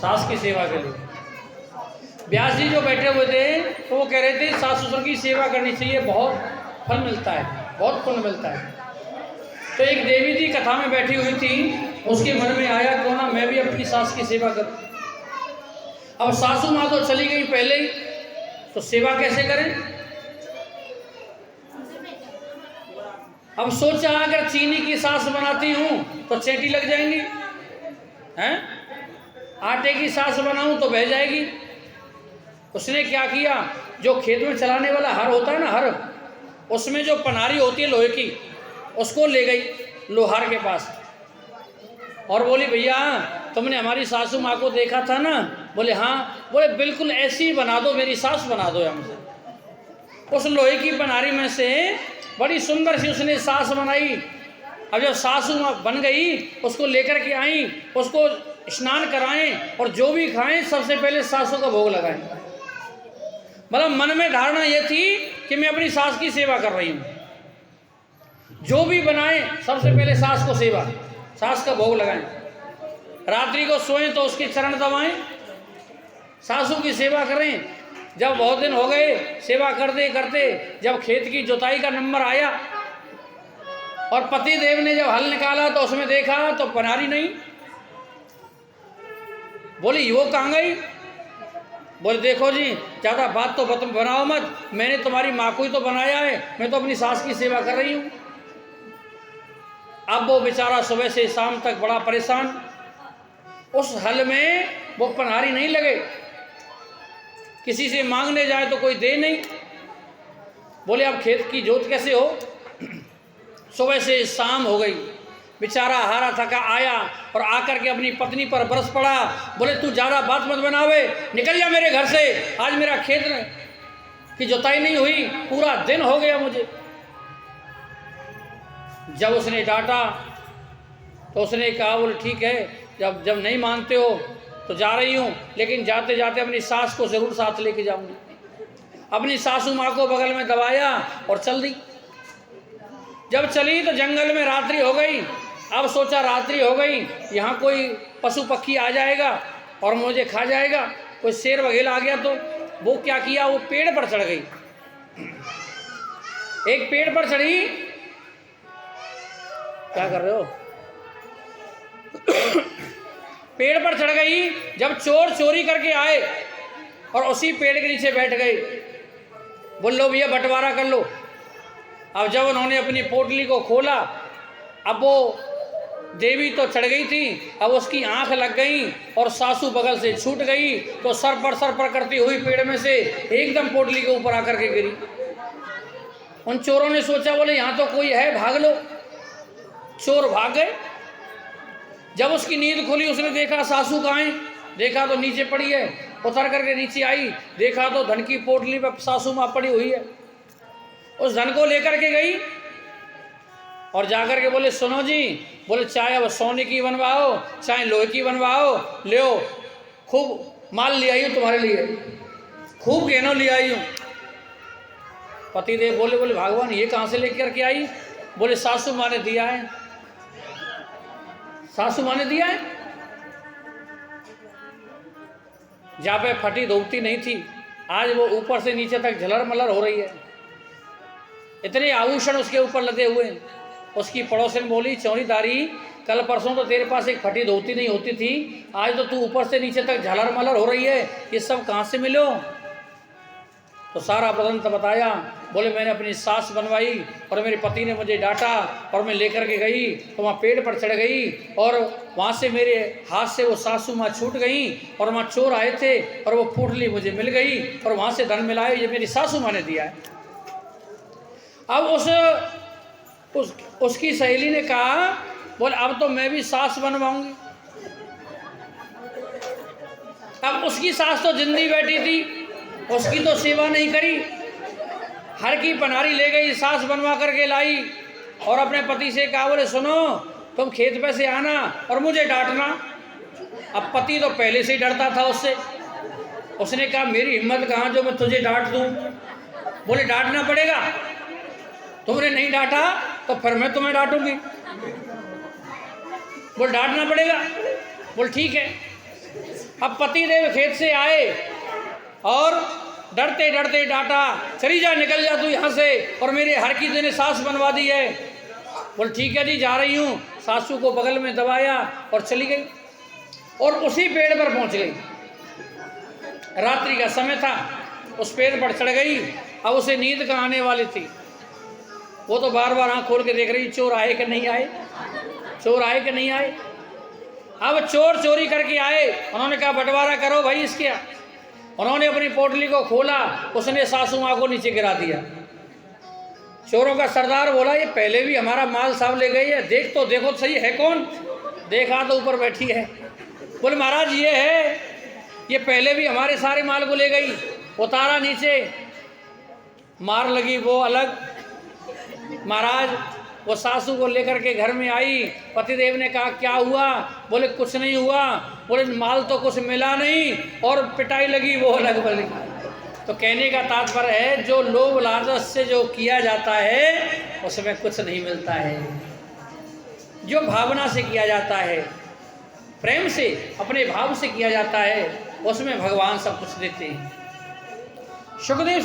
सास की सेवा के लिए। व्यास जी जो बैठे हुए थे तो वो कह रहे थे सास ससुर की सेवा करनी चाहिए, बहुत फल मिलता है, बहुत पुण्य मिलता है। तो एक देवी जी कथा में बैठी हुई थी, उसके मन में आया क्यों ना मैं भी अपनी सास की सेवा करूं। अब सासू माँ तो चली गई पहले ही, तो सेवा कैसे करें। अब सोचा अगर चीनी की सास बनाती हूँ तो चेटी लग जाएंगी, हैं? आटे की सास बनाऊं तो बह जाएगी। उसने क्या किया, जो खेत में चलाने वाला हर होता है ना, हर, उसमें जो पनारी होती है लोहे की, उसको ले गई लोहार के पास और बोली भैया तुमने हमारी सासू माँ को देखा था ना। बोले हाँ। बोले बिल्कुल ऐसी ही बना दो, मेरी सास बना दो हमसे। उस लोहे की पनारी में से बड़ी सुंदर सी उसने सास बनाई। अब जब सासू माँ बन गई, उसको लेकर के आई, उसको स्नान कराएं और जो भी खाएं सबसे पहले सासू का भोग लगाएं। मतलब मन में धारणा ये थी कि मैं अपनी सास की सेवा कर रही हूँ। जो भी बनाएं सबसे पहले सास को सेवा, सास का भोग लगाएं। रात्रि को सोएं तो उसके चरण दबाएं, सासू की सेवा करें। जब बहुत दिन हो गए सेवा करते करते, जब खेत की जुताई का नंबर आया और पति देव ने जब हल निकाला तो उसमें देखा तो पनारी नहीं। बोली वो कहाँ गई। बोले देखो जी ज़्यादा बात तो बनाओ मत, मैंने तुम्हारी माँ को ही तो बनाया है, मैं तो अपनी सास की सेवा कर रही हूँ। अब वो बेचारा सुबह से शाम तक बड़ा परेशान, उस हल में वो पनारी नहीं लगे, किसी से मांगने जाए तो कोई दे नहीं। बोले अब खेत की जोत कैसे हो। सुबह से शाम हो गई, बेचारा हारा थका आया और आकर के अपनी पत्नी पर बरस पड़ा। बोले तू ज़्यादा बात मत बनावे, निकल जा मेरे घर से, आज मेरा खेत की जुताई नहीं हुई, पूरा दिन हो गया मुझे। जब उसने डांटा तो उसने कहा बोले ठीक है, जब जब नहीं मानते हो तो जा रही हूँ, लेकिन जाते जाते अपनी सास को ज़रूर साथ लेके जाऊँगी। अपनी सासू माँ को बगल में दबाया और चल दी। जब चली तो जंगल में रात्रि हो गई। अब सोचा रात्रि हो गई, यहाँ कोई पशु पक्षी आ जाएगा और मुझे खा जाएगा, कोई शेर वगैरह आ गया तो। वो क्या किया, वो पेड़ पर चढ़ गई। एक पेड़ पर चढ़ी, क्या कर रहे हो, पेड़ पर चढ़ गई। जब चोर चोरी करके आए और उसी पेड़ के नीचे बैठ गए, बोल लो भैया बंटवारा कर लो। अब जब उन्होंने अपनी पोटली को खोला, अब वो देवी तो चढ़ गई थी, अब उसकी आंख लग गई और सासू बगल से छूट गई, तो सर पर करती हुई पेड़ में से एकदम पोटली के ऊपर आकर के गिरी। उन चोरों ने सोचा बोले यहाँ तो कोई है, भाग लो। चोर भाग गए। जब उसकी नींद खुली, उसने देखा सासू कहाँ है, देखा तो नीचे पड़ी है। उतर करके नीचे आई, देखा तो धन की पोटली पर सासू माँ पड़ी हुई है। उस धन को लेकर के गई और जाकर के बोले सुनो जी, बोले चाहे अब सोने की बनवाओ चाहे लोहे की बनवाओ, ले खूब माल ले आई हूँ तुम्हारे लिए, खूब गहनों ले आई हूँ। पतिदेव बोले बोले भगवान ये कहाँ से लेकर के आई। बोले सासू माँ ने दिया है, सासू माँ ने दिया है। जहाँ पे फटी धोती नहीं थी, आज वो ऊपर से नीचे तक झलर मलर हो रही है, इतने आभूषण उसके ऊपर लदे हुए। उसकी पड़ोसन बोली चौरीदारी, कल परसों तो तेरे पास एक फटी धोती नहीं होती थी, आज तो तू ऊपर से नीचे तक झलर मलर हो रही है, ये सब कहाँ से मिलो। तो सारा वृत्तांत बताया। बोले मैंने अपनी सास बनवाई और मेरे पति ने मुझे डांटा और मैं लेकर के गई तो वहाँ पेड़ पर चढ़ गई और वहाँ से मेरे हाथ से वो सासू माँ छूट गई और वहाँ चोर आए थे और वो पोटली मुझे मिल गई और वहाँ से धन मिलाए, ये मेरी सासू माँ ने दिया है। अब उसकी सहेली ने कहा बोले अब तो मैं भी सास बनवाऊंगी। अब उसकी सास तो जिंदी बैठी थी, उसकी तो सेवा नहीं करी, हर की पनारी ले गई, सास बनवा करके लाई और अपने पति से कहा बोले सुनो तुम खेत पे से आना और मुझे डांटना। अब पति तो पहले से ही डरता था उससे, उसने कहा मेरी हिम्मत कहाँ जो मैं तुझे डांट दूँ। बोले डांटना पड़ेगा, तुमने नहीं डांटा तो फिर मैं तुम्हें डांटूंगी। बोल डांटना पड़ेगा। बोल ठीक है। अब पतिदेव खेत से आए और डरते डरते डांटा, चली जा, निकल जा तू यहाँ से, और मेरे हर की तूने सास बनवा दी है। बोल ठीक है जी, जा रही हूँ। सासू को बगल में दबाया और चली गई, और उसी पेड़ पर पहुँच गई। रात्रि का समय था, उस पेड़ पर चढ़ गई। अब उसे नींद कहाँ आने वाली थी, वो तो बार बार आँख खोल के देख रही, चोर आए कि नहीं आए, चोर आए कि नहीं आए। अब चोर चोरी करके आए, उन्होंने कहा बंटवारा करो भाई इसके। उन्होंने अपनी पोटली को खोला, उसने सासू माँ को नीचे गिरा दिया। चोरों का सरदार बोला ये पहले भी हमारा माल साहब ले गई है, देख तो देखो सही है कौन। देखा तो ऊपर बैठी है। बोले महाराज ये है, ये पहले भी हमारे सारे माल को ले गई। उतारा नीचे, मार लगी वो अलग। महाराज वो सासू को लेकर के घर में आई। पतिदेव ने कहा क्या हुआ? बोले कुछ नहीं हुआ। बोले माल तो कुछ मिला नहीं, और पिटाई लगी वो अलग बनी। तो कहने का तात्पर्य है जो लोभ लालच से जो किया जाता है उसमें कुछ नहीं मिलता है। जो भावना से किया जाता है, प्रेम से, अपने भाव से किया जाता है, उसमें भगवान सब कुछ देते हैं। सुखदेव